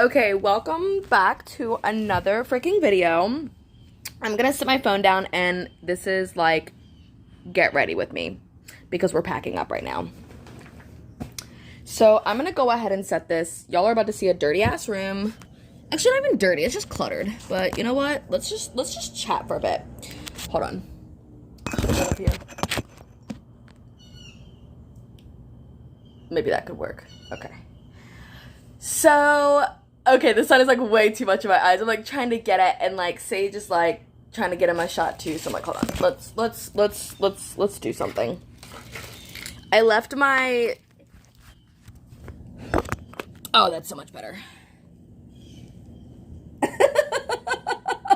Okay, welcome back to another freaking video. I'm gonna set my phone down and this is like, get ready with me because we're packing up right now. So I'm gonna go ahead and set this. Y'all are about to see a dirty ass room. Actually, not even dirty, it's just cluttered. But you know what? Let's just chat for a bit. Hold on. Put that up here. Maybe that could work. Okay. So, okay, the sun is like way too much in my eyes. I'm like trying to get it and like Sage is like trying to get in my shot too. So I'm like, hold on. Let's do something. I left my... Oh, that's so much better.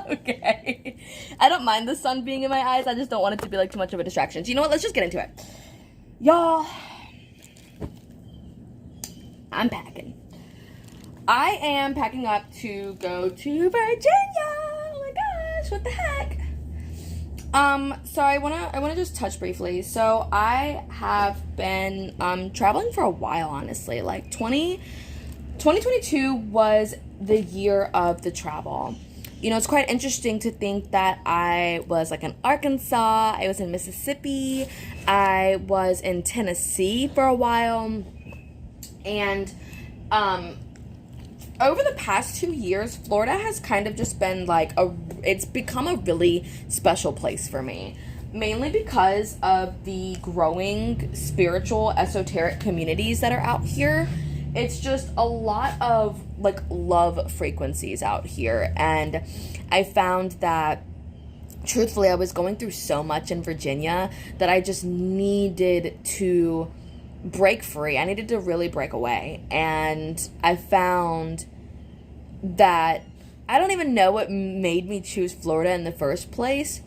Okay. I don't mind the sun being in my eyes. I just don't want it to be like too much of a distraction. So you know what? Let's just get into it. Y'all, I'm packing. I am packing up to go to Virginia. Oh my gosh, what the heck? So I wanna just touch briefly. So I have been traveling for a while, honestly. Like 2022 was the year of the travel. You know, it's quite interesting to think that I was like in Arkansas, I was in Mississippi, I was in Tennessee for a while, and over the past 2 years, Florida has kind of just been like it's become a really special place for me. Mainly because of the growing spiritual, esoteric communities that are out here. It's just a lot of like love frequencies out here. And I found that truthfully, I was going through so much in Virginia that I just needed to break free. I needed to really break away. And I found that I don't even know what made me choose Florida in the first place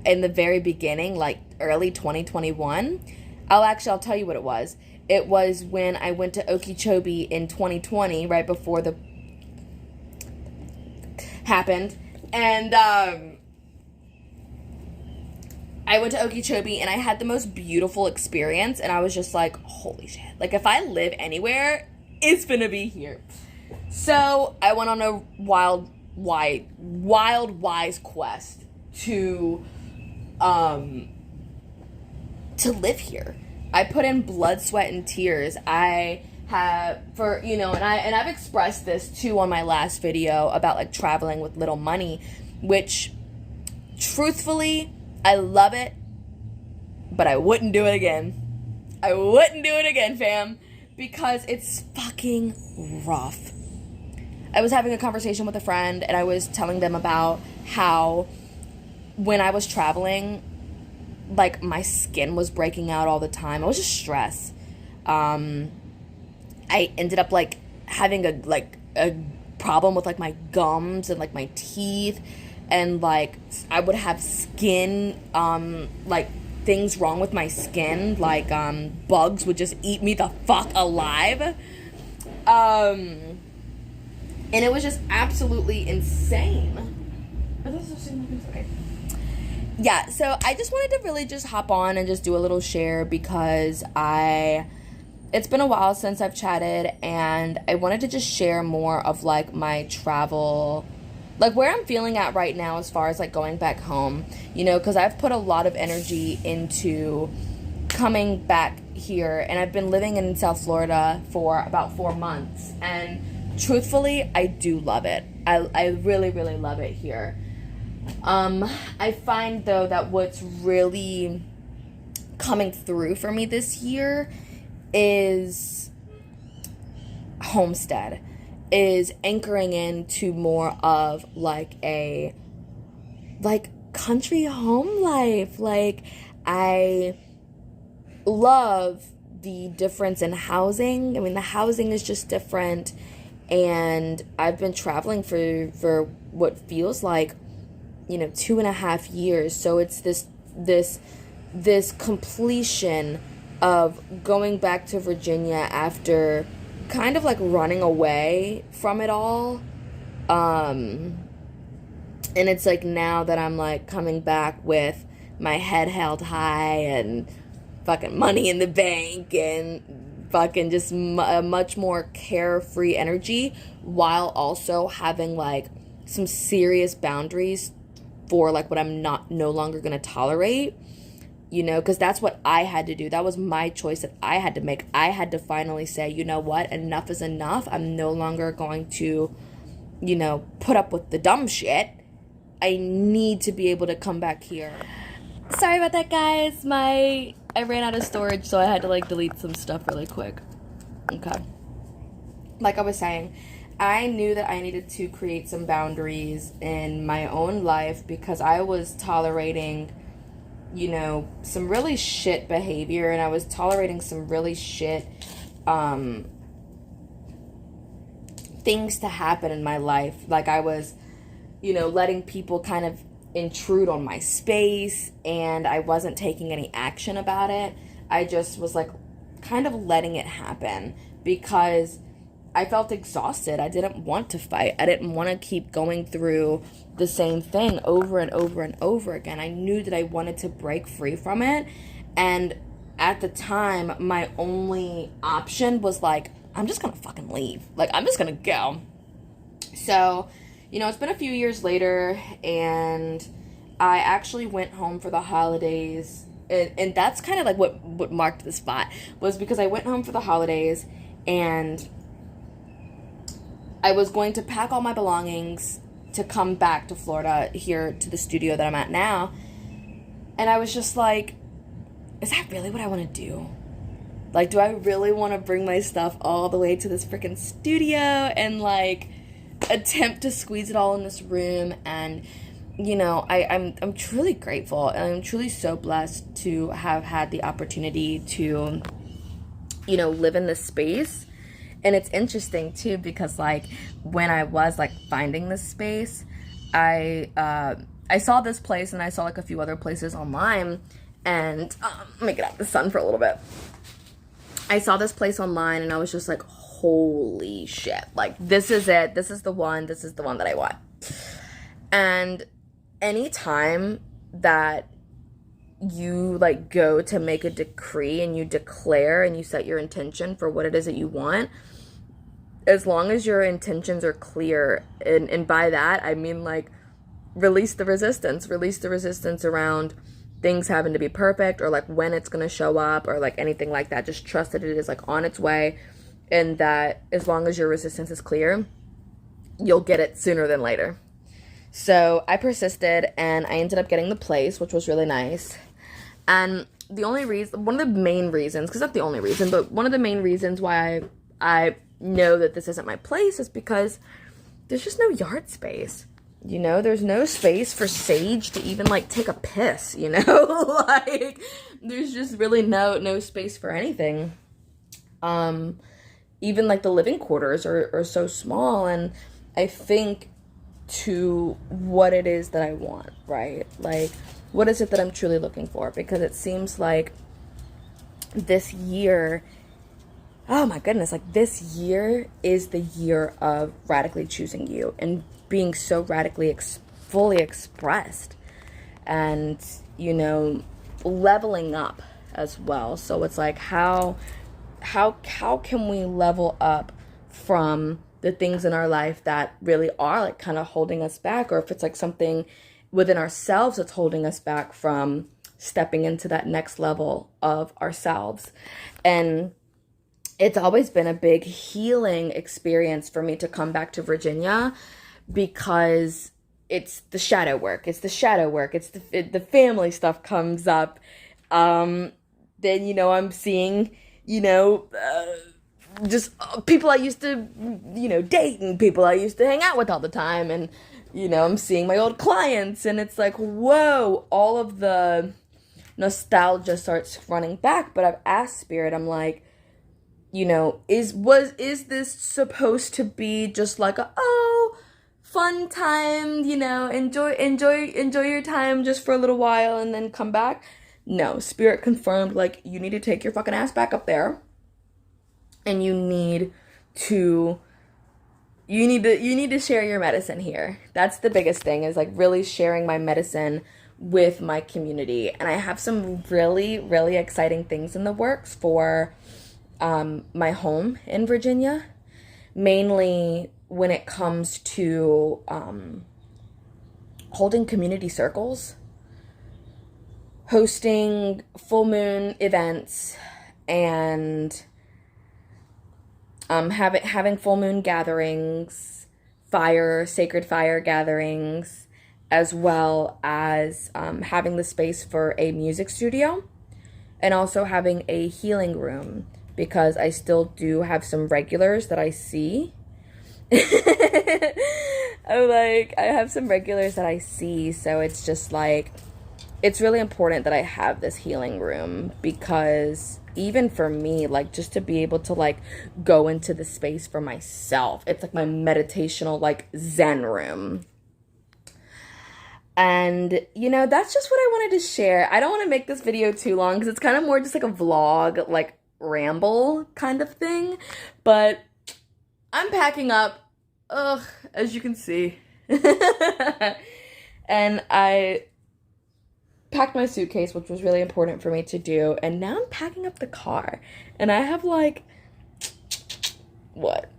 in the very beginning, like early 2021. I'll tell you what it was. It was when I went to Okeechobee in 2020, right before the happened. And I went to Okeechobee and I had the most beautiful experience, and I was just like, holy shit. Like, if I live anywhere, it's gonna be here. So I went on a wild, wise quest to live here. I put in blood, sweat, and tears. I have, and I've expressed this too on my last video about like traveling with little money, which truthfully, I love it, but I wouldn't do it again. I wouldn't do it again, fam, because it's fucking rough. I was having a conversation with a friend, and I was telling them about how when I was traveling, like, my skin was breaking out all the time. I was just stressed. I ended up, like, having a problem with, like, my gums and, like, my teeth. And, like, I would have skin, like, things wrong with my skin. Like, bugs would just eat me the fuck alive. And it was just absolutely insane. Yeah, so I just wanted to really just hop on and just do a little share because it's been a while since I've chatted, and I wanted to just share more of like my travel, like where I'm feeling at right now as far as like going back home, you know, because I've put a lot of energy into coming back here, and I've been living in South Florida for about 4 months, and truthfully, I do love it. I really, really love it here. I find though that what's really coming through for me this year is homestead, is anchoring into more of like a country home life. Like, I love the difference in housing. I mean, the housing is just different, and I've been traveling for what feels like, 2.5 years. So it's this completion of going back to Virginia after kind of like running away from it all. And it's like now that I'm like coming back with my head held high and fucking money in the bank and fucking just a much more carefree energy, while also having like some serious boundaries for like what I'm no longer going to tolerate, you know, because that's what I had to do. That was my choice that I had to make. I had to finally say, you know what, enough is enough. I'm no longer going to, you know, put up with the dumb shit. I need to be able to come back here. Sorry about that, guys. I ran out of storage, so I had to like delete some stuff really quick. Okay. Like I was saying, I knew that I needed to create some boundaries in my own life because I was tolerating, you know, some really shit behavior, and I was tolerating some really shit things to happen in my life. Like I was, you know, letting people kind of intrude on my space, and I wasn't taking any action about it. I just was like kind of letting it happen because I felt exhausted. I didn't want to fight. I didn't want to keep going through the same thing over and over and over again. I knew that I wanted to break free from it, and at the time my only option was like, I'm just gonna fucking leave. Like, I'm just gonna go. So, you know, it's been a few years later, and I actually went home for the holidays. And that's kind of like what marked the spot, was because I went home for the holidays, and I was going to pack all my belongings to come back to Florida, here to the studio that I'm at now. And I was just like, is that really what I want to do? Like, do I really want to bring my stuff all the way to this freaking studio and like attempt to squeeze it all in this room? And you know, I'm truly grateful, and I'm truly so blessed to have had the opportunity to, you know, live in this space. And it's interesting too, because like when I was like finding this space, I saw this place, and I saw like a few other places online, and let me get out the sun for a little bit. I saw this place online, and I was just like, holy shit, like this is it. This is the one that I want. And anytime that you like go to make a decree and you declare and you set your intention for what it is that you want, as long as your intentions are clear, and by that I mean like release the resistance around things having to be perfect, or like when it's going to show up, or like anything like that. Just trust that it is like on its way, and that as long as your resistance is clear, you'll get it sooner than later. So I persisted, and I ended up getting the place, which was really nice. And one of the main reasons, because not the only reason, but one of the main reasons why I know that this isn't my place is because there's just no yard space. You know, there's no space for Sage to even like take a piss, you know? Like there's just really no space for anything. Even like the living quarters are so small, and I think to what it is that I want, right? Like, what is it that I'm truly looking for? Because it seems like this year, oh my goodness, like this year is the year of radically choosing you and being so radically fully expressed, and, you know, leveling up as well. So it's like, how can we level up from the things in our life that really are like kind of holding us back, or if it's like something within ourselves that's holding us back from stepping into that next level of ourselves. And it's always been a big healing experience for me to come back to Virginia, because it's the shadow work. It's the family stuff comes up. Then, you know, I'm seeing, you know, just people I used to, you know, date, and people I used to hang out with all the time. And, you know, I'm seeing my old clients, and it's like, whoa, all of the nostalgia starts running back. But I've asked Spirit, I'm like, you know, is this supposed to be just like a, fun time, you know, enjoy your time just for a little while and then come back? No, Spirit confirmed, like, you need to take your fucking ass back up there, and you need to share your medicine here. That's the biggest thing, is like really sharing my medicine with my community. And I have some really, really exciting things in the works for my home in Virginia, mainly when it comes to holding community circles, hosting full moon events, and having full moon gatherings, sacred fire gatherings, as well as having the space for a music studio, and also having a healing room, because I still do have some regulars that I see. I have some regulars that I see, so it's just like, it's really important that I have this healing room, because even for me, like, just to be able to like go into the space for myself, it's like my meditational like Zen room. And you know, that's just what I wanted to share. I don't want to make this video too long because it's kind of more just like a vlog, like ramble kind of thing, but I'm packing up, as you can see. And I packed my suitcase, which was really important for me to do, and now I'm packing up the car, and I have like, what,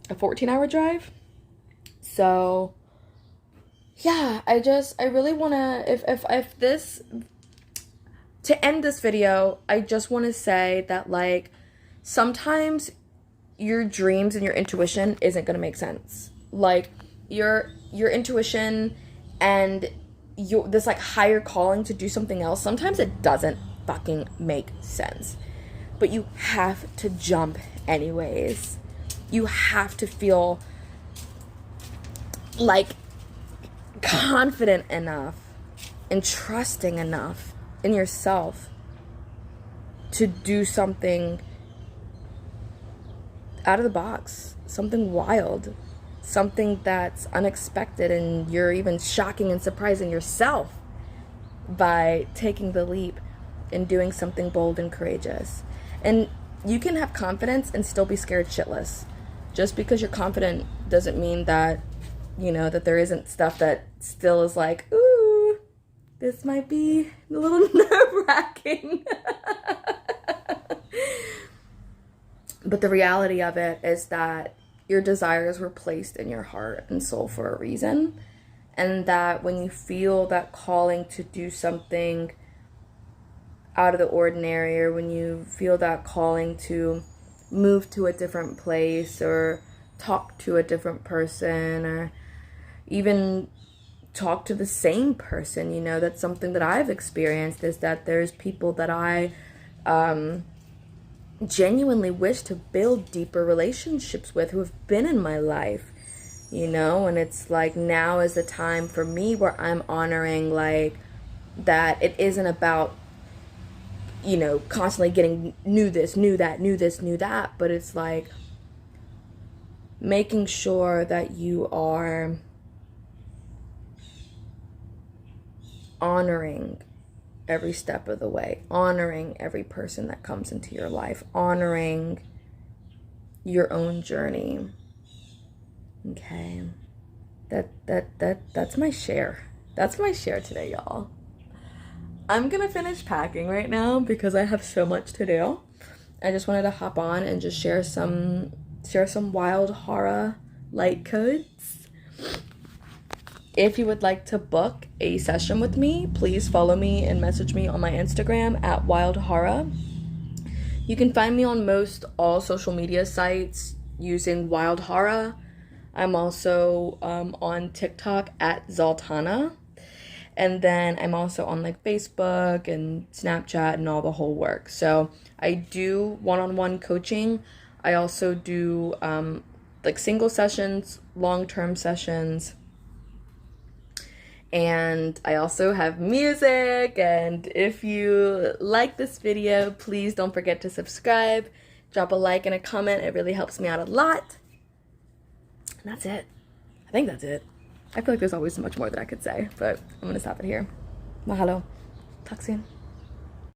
a 14-hour drive? So yeah, I really want to, to end this video, I just want to say that, like, sometimes your dreams and your intuition isn't going to make sense. Like, your intuition and this, like, higher calling to do something else, sometimes it doesn't fucking make sense. But you have to jump anyways. You have to feel, like, confident enough and trusting enough in yourself to do something out of the box, something wild, something that's unexpected, and you're even shocking and surprising yourself by taking the leap and doing something bold and courageous. And you can have confidence and still be scared shitless. Just because you're confident doesn't mean that, you know, that there isn't stuff that still is like, ooh, this might be a little nerve-wracking. But the reality of it is that your desires were placed in your heart and soul for a reason. And that when you feel that calling to do something out of the ordinary, or when you feel that calling to move to a different place, or talk to a different person, or even talk to the same person, you know, that's something that I've experienced, is that there's people that I genuinely wish to build deeper relationships with, who have been in my life, you know. And it's like, now is the time for me where I'm honoring, like, that it isn't about, you know, constantly getting new this, new that, new this, new that, but it's like making sure that you are honoring every step of the way, honoring every person that comes into your life, honoring your own journey. Okay, that's my share. That's my share today, y'all. I'm gonna finish packing right now because I have so much to do. I just wanted to hop on and just share some wild Hara light codes. If you would like to book a session with me, please follow me and message me on my Instagram at wildhara. You can find me on most all social media sites using Wild Hara. I'm also on TikTok at Zoltana. And then I'm also on like Facebook and Snapchat and all the whole work. So I do one-on-one coaching. I also do like single sessions, long-term sessions. And I also have music. And if you like this video, please don't forget to subscribe, drop a like and a comment. It really helps me out a lot. And that's it. I think that's it. I feel like there's always so much more that I could say, but I'm gonna stop it here. Mahalo. Talk soon.